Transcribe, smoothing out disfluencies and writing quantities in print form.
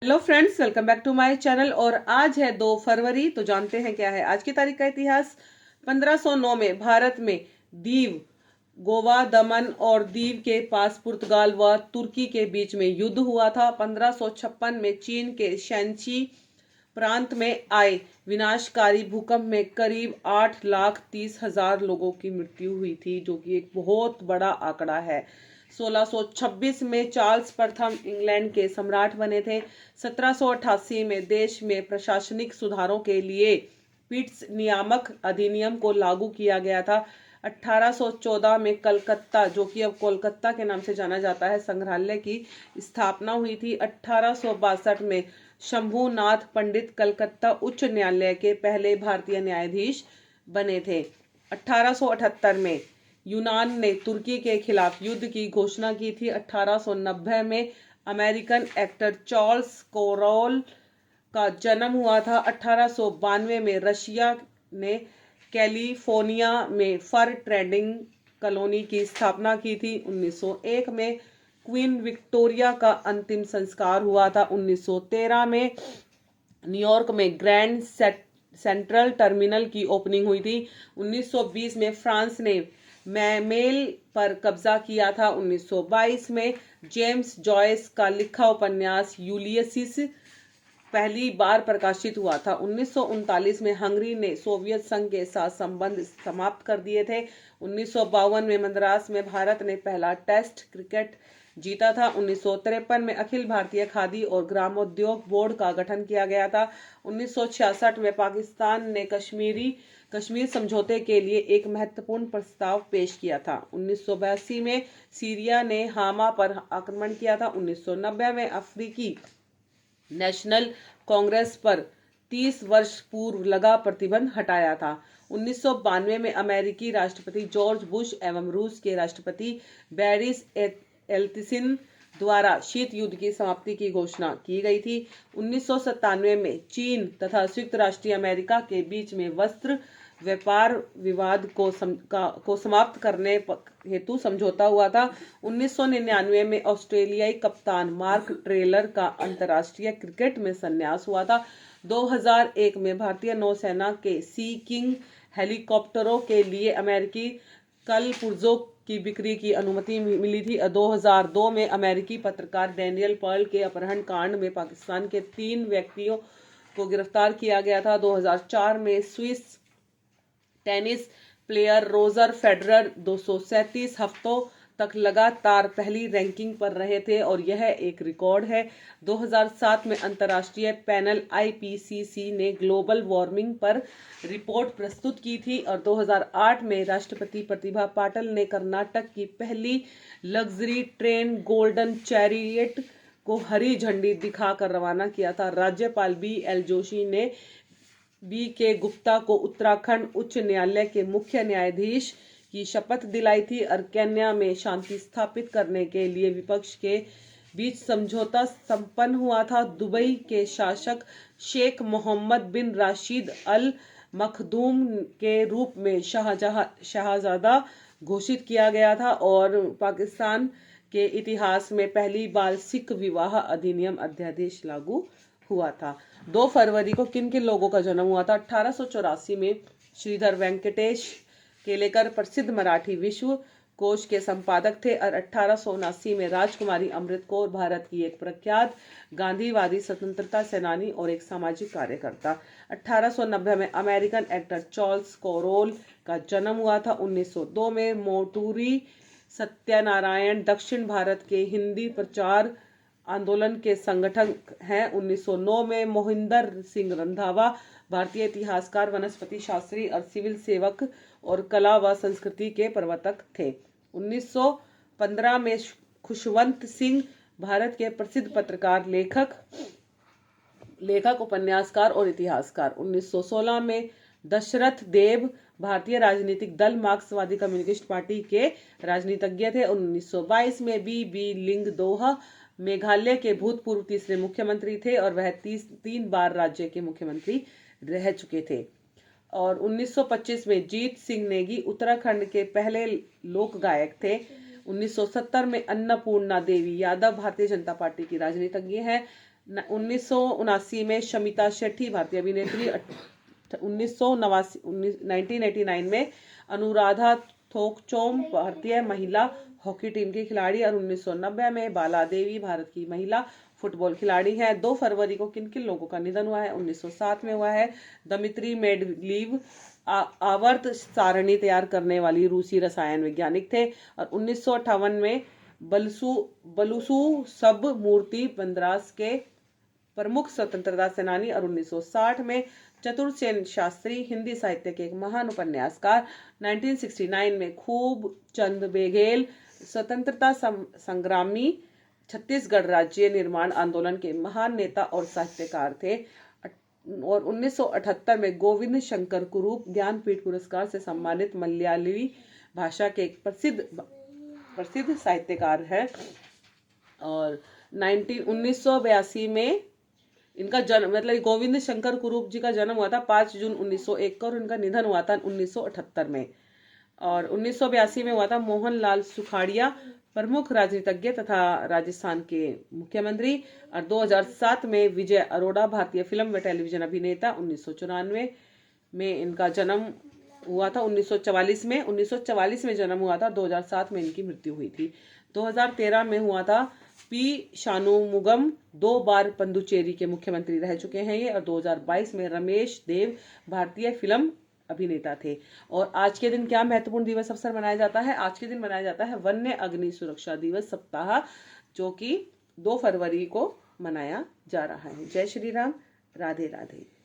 Hello friends, welcome back to my channel. और आज है 2 फरवरी। तो जानते हैं क्या है आज की तारीख का इतिहास। 1509 में भारत में दीव, गोवा, दमन और दीव के पास पुर्तगाल व तुर्की के बीच में युद्ध हुआ था। 1556 में चीन के शैंची प्रांत में आए विनाशकारी भूकंप में करीब 8,30,000 लोगों की मृत्यु हुई थी, जो कि एक बहुत बड़ा आंकड़ा है। 1626 में चार्ल्स प्रथम इंग्लैंड के सम्राट बने थे। 1788 में देश में प्रशासनिक सुधारों के लिए पिट्स नियामक अधिनियम को लागू किया गया था। 1814 में कलकत्ता, जो कि अब कोलकाता के नाम से जाना जाता है, संग्रहालय की स्थापना हुई थी। 1862 में शंभुनाथ पंडित कलकत्ता उच्च न्यायालय के पहले भारतीय न्यायाधीश बने थे। 1878 में यूनान ने तुर्की के खिलाफ युद्ध की घोषणा की थी। 1890 में अमेरिकन एक्टर चार्ल्स कोरोल का जन्म हुआ था। 1892 में रशिया ने कैलिफोर्निया में फर ट्रेडिंग कॉलोनी की स्थापना की थी। 1901 में क्वीन विक्टोरिया का अंतिम संस्कार हुआ था। 1913 में न्यूयॉर्क में ग्रैंड सेंट्रल टर्मिनल की ओपनिंग हुई थी। 1920 में फ्रांस ने मेल पर कब्जा किया था। 1922 में जेम्स जॉयस का लिखा उपन्यास यूलियसिस पहली बार प्रकाशित हुआ था। 1939 में हंगरी ने सोवियत संघ के साथ संबंध समाप्त कर दिए थे। 1952 में मद्रास में भारत ने पहला टेस्ट क्रिकेट जीता था। 1953 में अखिल भारतीय खादी और ग्रामोद्योग बोर्ड का गठन किया गया था। 1966 में पाकिस्तान ने कश्मीर समझौते के लिए एक महत्वपूर्ण प्रस्ताव पेश किया था। 1982 में सीरिया ने हामा पर आक्रमण किया था। 1990 में अफ्रीकी नेशनल कांग्रेस पर 30 वर्ष पूर्व लगा प्रतिबंध हटाया था। 1992 में अमेरिकी राष्ट्रपति जॉर्ज बुश एवं रूस के राष्ट्रपति बोरिस येल्त्सिन द्वारा शीत युद्ध की समाप्ति की घोषणा की गई थी। 1997 में चीन तथा संयुक्त राष्ट्र अमेरिका के बीच में वस्त्र व्यापार विवाद को समाप्त करने हेतु समझौता हुआ था। 1999 में ऑस्ट्रेलियाई कप्तान मार्क ट्रेलर का अंतर्राष्ट्रीय क्रिकेट में संन्यास हुआ था। 2001 में भारतीय नौसेना के सी किंग हेलीकॉप्टरों के लिए अमेरिकी कलपुर्जों की बिक्री की अनुमति मिली थी। 2002 में अमेरिकी पत्रकार डैनियल पर्ल के अपहरण कांड में पाकिस्तान के 3 व्यक्तियों को गिरफ्तार किया गया था। 2004 में Swiss tennis player Roger Federer 237 हफ्तों तक लगातार पहली रैंकिंग पर रहे थे और यह एक रिकॉर्ड है। 2007 में अंतर्राष्ट्रीय पैनल आईपीसीसी ने ग्लोबल वार्मिंग पर रिपोर्ट प्रस्तुत की थी और 2008 में राष्ट्रपति प्रतिभा पाटिल ने कर्नाटक की पहली लग्जरी ट्रेन गोल्डन चैरियट को हरी झंडी दिखाकर रवाना किया था। राज्यपाल BL जोशी ने BK गुप्ता को उत्तराखंड उच्च न्यायालय के मुख्य न्यायाधीश की शपथ दिलाई थी और केन्या में शांति स्थापित करने के लिए विपक्ष के बीच समझौता संपन्न हुआ था। दुबई के शासक शेख मोहम्मद बिन राशिद अल मखदूम के रूप में शाहजादा घोषित किया गया था और पाकिस्तान के इतिहास में पहली बार सिख विवाह अधिनियम अध्यादेश लागू हुआ था। 2 फरवरी को किन किन लोगों का जन्म हुआ था। 1884 में श्रीधर वेंकटेश केलेकर प्रसिद्ध मराठी विश्व कोश के संपादक थे और 1879 में राजकुमारी अमृत कौर भारत की एक प्रख्यात गांधीवादी स्वतंत्रता सेनानी और एक सामाजिक कार्यकर्ता। 1890 में अमेरिकन एक्टर चार्ल्स कोरोल का जन्म हुआ था। 1902 में मोटूरी सत्यनारायण दक्षिण भारत के हिंदी प्रचार आंदोलन के संगठक हैं। 1909 में मोहिंदर सिंह रंधावा भारतीय इतिहासकार, वनस्पति शास्त्री और सिविल सेवक और कला व संस्कृति के प्रवर्तक थे। 1915 में खुशवंत सिंह भारत के प्रसिद्ध पत्रकार, लेखक, उपन्यासकार और इतिहासकार। 1916 में दशरथ देव भारतीय राजनीतिक दल मार्क्सवादी कम्युनिस्ट पार्टी के राजनीतिज्ञ थे। 1922 में BB लिंगदोहा मेघालय के भूतपूर्व तीसरे मुख्यमंत्री थे और वह 3 बार राज्य के मुख्यमंत्री रह चुके थे। और 1925 में जीत सिंह नेगी उत्तराखंड के पहले लोक गायक थे। 1970 में अन्नपूर्णा देवी यादव भारतीय जनता पार्टी की राजनीतिज्ञ हैं। 1979 में शमिता शेट्टी भारतीय अभिनेत्री। 1989 में अनुराधा थोकचोम भारतीय महिला हॉकी टीम की खिलाड़ी। और 1990 में बाला देवी भारत की महिला फुटबॉल खिलाड़ी हैं। 2 फरवरी को किन किन लोगों का निधन हुआ है? 1907 में हुआ है दमित्री मेंडलीव, आवर्त सारणी तैयार करने वाली रूसी रसायन वैज्ञानिक थे। और 1958 में बलुसु सब मूर्ति बंदरास के प्रमुख स्वतंत्रता सेनानी। और 1960 में चतुर्सेन शास्त्री हिंदी साहित्य के एक महान उपन्यासकार। 1969 में खूब चंद बेघेल स्वतंत्रता संग्रामी, छत्तीसगढ़ राज्य निर्माण आंदोलन के महान नेता और साहित्यकार थे। और 1978 में गोविंद शंकर कुरूप ज्ञानपीठ पुरस्कार से सम्मानित मलयाली भाषा के एक प्रसिद्ध साहित्यकार है। और 1982 में इनका जन्म, मतलब गोविंद शंकर कुरूप जी का जन्म हुआ था 5 जून 1901 को, और इनका निधन हुआ था 1978 में। और 1982 में हुआ था मोहनलाल सुखाड़िया, प्रमुख राजनीतिज्ञ तथा राजस्थान के मुख्यमंत्री। और 2007 में विजय अरोड़ा भारतीय फिल्म व टेलीविजन अभिनेता। 1994 में इनका जन्म हुआ था। 1944 में जन्म हुआ था। 2007 में इनकी मृत्यु हुई थी। 2013 में हुआ था पी शानुमुगम, 2 बार पुदुचेरी के मुख्यमंत्री रह चुके हैं ये। और 2022 में रमेश देव भारतीय फिल्म अभिनेता थे। और आज के दिन क्या महत्वपूर्ण दिवस अवसर मनाया जाता है? आज के दिन मनाया जाता है वन्य अग्नि सुरक्षा दिवस सप्ताह, जो कि 2 फरवरी को मनाया जा रहा है। जय श्री राम, राधे राधे।